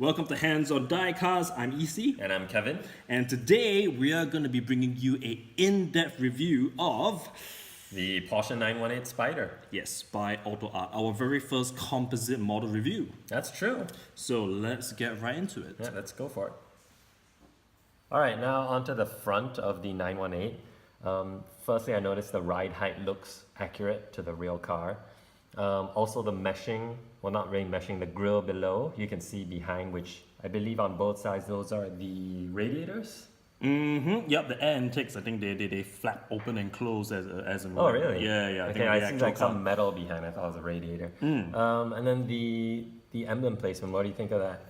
Welcome to Hands on Diecast. I'm EC. And I'm Kevin. And today we are going to be bringing you a in-depth review of the Porsche 918 Spyder. Yes, by Autoart, our very first composite model review. That's true. So let's get right into it. Yeah, let's go for it. All right, now onto the front of the 918. Firstly, I noticed the ride height looks accurate to the real car. Also the meshing, well not really meshing, the grille below, you can see behind, which I believe on both sides, those are the radiators. Yep, the air intakes, I think they flap open and close as and when. Oh, really? Yeah. Okay, I see like some metal behind, I thought it was a radiator. And then the emblem placement, what do you think of that?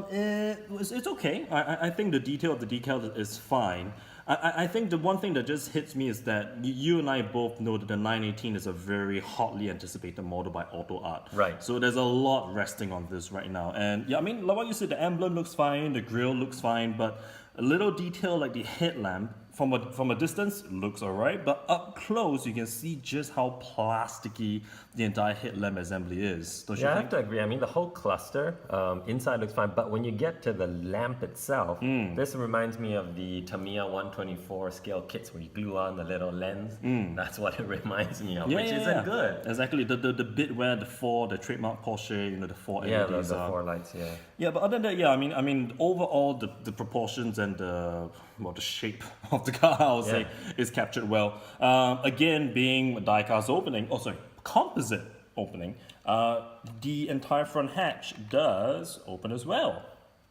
It's okay. I think the detail of the decal is fine. I think the one thing that just hits me is that you and I both know that the 918 is a very hotly anticipated model by Autoart. Right. So there's a lot resting on this right now. And yeah, I mean, like what you said, the emblem looks fine, the grille looks fine, but a little detail like the headlamp, from a distance, looks alright, but up close you can see just how plasticky the entire headlamp assembly is. Don't you think? I have to agree. I mean, the whole cluster inside looks fine, but when you get to the lamp itself, this reminds me of the Tamiya 124 scale kits where you glue on the little lens. That's what it reminds me of, which isn't good. Exactly. The bit where the trademark Porsche, the four LEDs the four lights. Yeah, but other than that, I mean, overall the proportions and the shape of the car, I'll say, is captured well. Again, being a diecast opening, composite opening, the entire front hatch does open as well.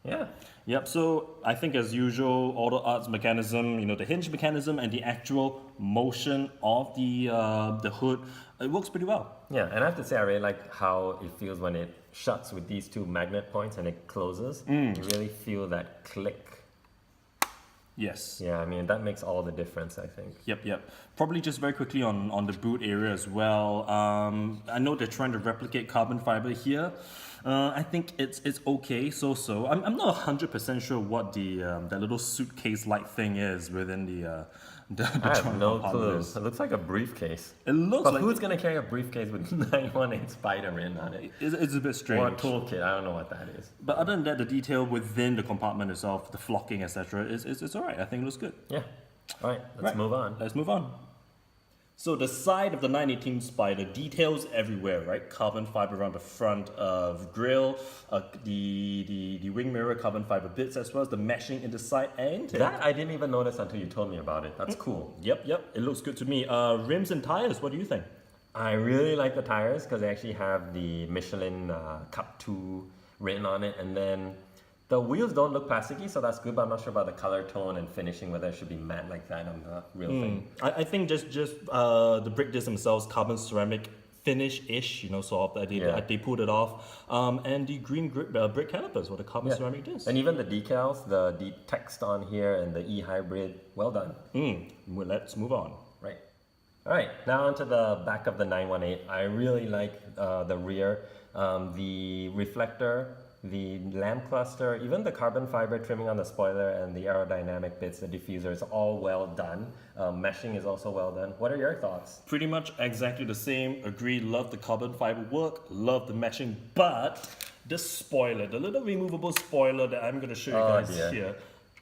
Yeah. Yep, so I think as usual, Autoart's mechanism, the hinge mechanism and the actual motion of the hood, it works pretty well. Yeah, and I have to say I really like how it feels when it shuts with these two magnet points and it closes. You really feel that click. Yes. Yeah, I mean, that makes all the difference, I think. Yep. Probably just very quickly on the boot area as well. I know they're trying to replicate carbon fiber here. I think it's okay, so. I'm not 100% sure what that little suitcase-like thing is within the I have no clue. Is. It looks like a briefcase. It looks but like... who's going to carry a briefcase with 918 Spyder in on it? It's a bit strange. Or a toolkit, I don't know what that is. But other than that, the detail within the compartment itself, the flocking, etc., it's alright. I think it looks good. Yeah. Alright, let's move on. Let's move on. So the side of the 918 Spyder, details everywhere, right? Carbon fiber around the front of grille, the wing mirror, carbon fiber bits, as well as the meshing in the side end. That I didn't even notice until you told me about it. That's cool. Yep. It looks good to me. Rims and tires, what do you think? I really like the tires because they actually have the Michelin Cup 2 written on it, and then the wheels don't look plasticky, so that's good, but I'm not sure about the color tone and finishing, whether it should be matte like that on the real thing. I think just the brake discs themselves, carbon ceramic finish-ish, sort of, they pulled it off. And the green brake calipers, or the carbon ceramic discs. And even the decals, the text on here and the e-hybrid, well done. Well, let's move on. Right. All right, now onto the back of the 918. I really like the rear, the reflector, the lamp cluster, even the carbon fiber trimming on the spoiler and the aerodynamic bits, the diffuser, is all well done. Meshing is also well done. What are your thoughts? Pretty much exactly the same. Agree, love the carbon fiber work, love the meshing, but the spoiler, the little removable spoiler that I'm going to show you guys here.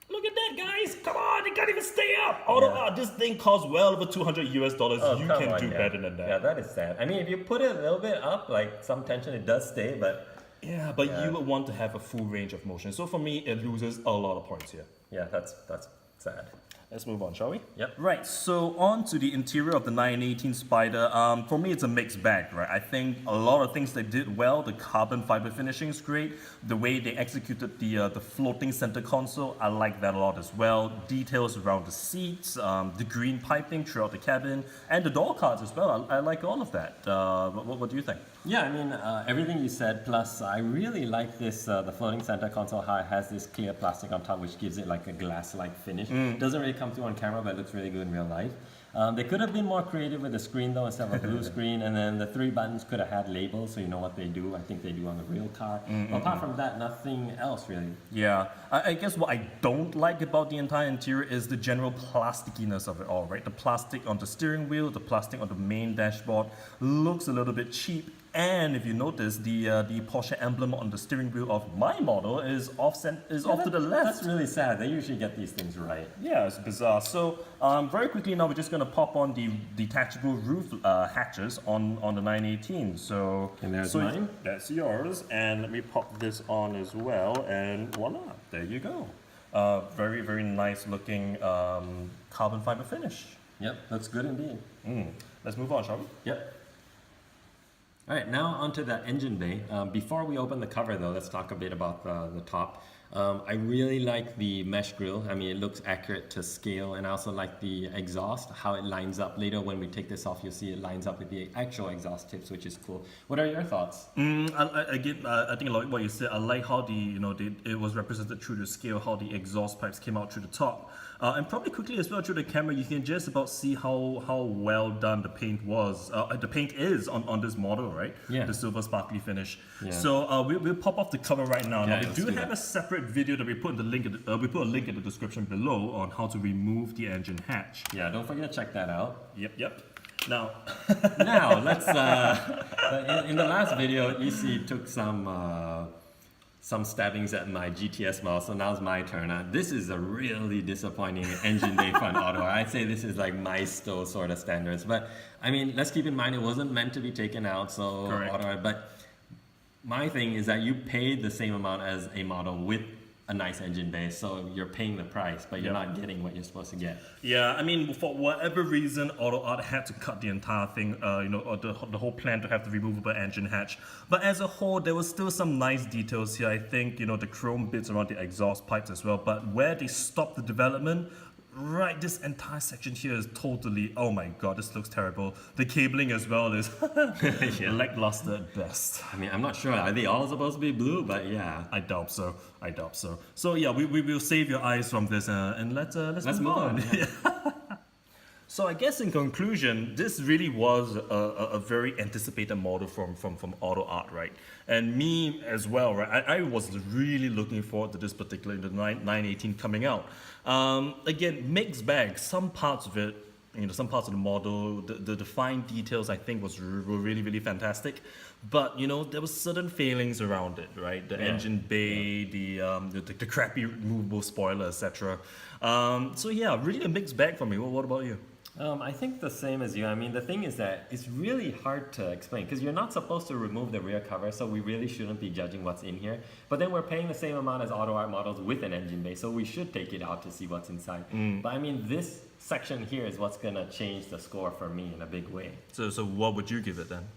Look at that, guys! Come on, it can't even stay up. This thing costs well over $200 US. You can do better than that. Yeah, that is sad. I mean, if you put it a little bit up, like some tension, it does stay, but... Yeah, but you would want to have a full range of motion. So for me, it loses a lot of points here. Yeah, that's sad. Let's move on, shall we? Yep. Right, so on to the interior of the 918 Spyder. For me, it's a mixed bag, right? I think a lot of things they did well. The carbon fiber finishing is great. The way they executed the floating center console, I like that a lot as well. Details around the seats, the green piping throughout the cabin, and the door cards as well. I like all of that. What do you think? Yeah, I mean, everything you said, plus I really like this, the floating center console, how it has this clear plastic on top, which gives it like a glass-like finish. Doesn't really come through on camera, but it looks really good in real life. They could have been more creative with the screen though, instead of a blue screen, and then the 3 buttons could have had labels so you know what they do. I think they do on the real car. Apart from that, nothing else really. Yeah, I guess what I don't like about the entire interior is the general plastickiness of it all, right? The plastic on the steering wheel, the plastic on the main dashboard looks a little bit cheap, And if you notice, the Porsche emblem on the steering wheel of my model is off to the left. That's really sad. They usually get these things right. Yeah, it's bizarre. So very quickly now, we're just going to pop on the detachable roof hatches on the 918. So And there's mine. That's yours. And let me pop this on as well. And voila, there you go. Very, very nice looking carbon fiber finish. Yep, looks good indeed. Let's move on, shall we? Yep. All right, now onto the engine bay. Before we open the cover though, let's talk a bit about the top. I really like the mesh grille. I mean, it looks accurate to scale, and I also like the exhaust, how it lines up. Later when we take this off, you'll see it lines up with the actual exhaust tips, which is cool. What are your thoughts? I think I like what you said. I like how it was represented through the scale, how the exhaust pipes came out through the top. And probably quickly as well through the camera, you can just about see how well done the paint was. The paint is on this model, right? Yeah. The silver sparkly finish. Yeah. So we'll pop off the cover right now. Yeah, Now we let's do do have that. a separate video that we put in the link. We put a link in the description below on how to remove the engine hatch. Yeah, don't forget to check that out. Yep. Now. Now, let's, in the last video, EC took some stabbings at my GTS model, so now it's my turn. This is a really disappointing engine bay front auto. I'd say this is like Maisto sort of standards, but I mean, let's keep in mind it wasn't meant to be taken out, so Correct. Autoart. But my thing is that you paid the same amount as a model with a nice engine bay, so you're paying the price, but you're not getting what you're supposed to get. Yeah, I mean, for whatever reason, Autoart had to cut the entire thing, or the whole plan to have the removable engine hatch. But as a whole, there was still some nice details here. I think, the chrome bits around the exhaust pipes as well. But where they stopped the development, right, this entire section here is totally, oh my god, this looks terrible. The cabling as well is lackluster at best. I mean, I'm not sure. Are they all supposed to be blue? But yeah. I doubt so. So yeah, we will save your eyes from this and let's move on. Yeah. So I guess in conclusion, this really was a very anticipated model from Autoart, right? And me as well, right? I was really looking forward to this particular, the 918 coming out. Again, mixed bag. Some parts of it, some parts of the model, the fine details I think were really, really fantastic. But there was certain failings around it, right? The engine bay, the crappy removable spoiler, etc. So yeah, really a mixed bag for me. What about you? I think the same as you. I mean, the thing is that it's really hard to explain because you're not supposed to remove the rear cover, so we really shouldn't be judging what's in here. But then we're paying the same amount as Autoart models with an engine bay, so we should take it out to see what's inside. But I mean, this section here is what's going to change the score for me in a big way. So what would you give it then?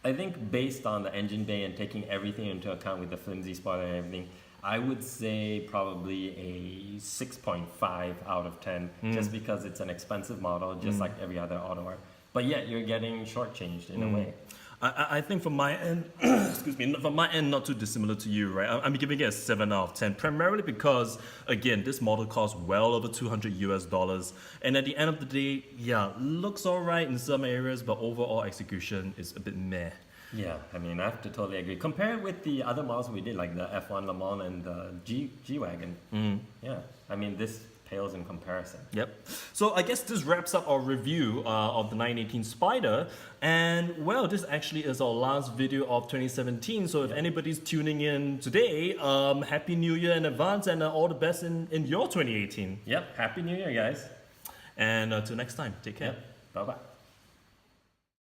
I think based on the engine bay and taking everything into account with the flimsy spoiler and everything, I would say probably a 6.5 out of 10, just because it's an expensive model, just like every other Autoart. But yet you're getting shortchanged in a way. I think from my end, excuse me, from my end, not too dissimilar to you, right? I'm giving it a 7 out of 10, primarily because, again, this model costs well over $200 US, and at the end of the day, yeah, looks all right in some areas, but overall execution is a bit meh. Yeah, I mean, I have to totally agree. Compare it with the other models we did, like the F1 Le Mans and the G-Wagon. Yeah, I mean, this pales in comparison. Yep. So I guess this wraps up our review of the 918 Spyder. And well, this actually is our last video of 2017. So if anybody's tuning in today, Happy New Year in advance and all the best in your 2018. Yep, Happy New Year, guys. And till next time, take care. Yep, bye-bye.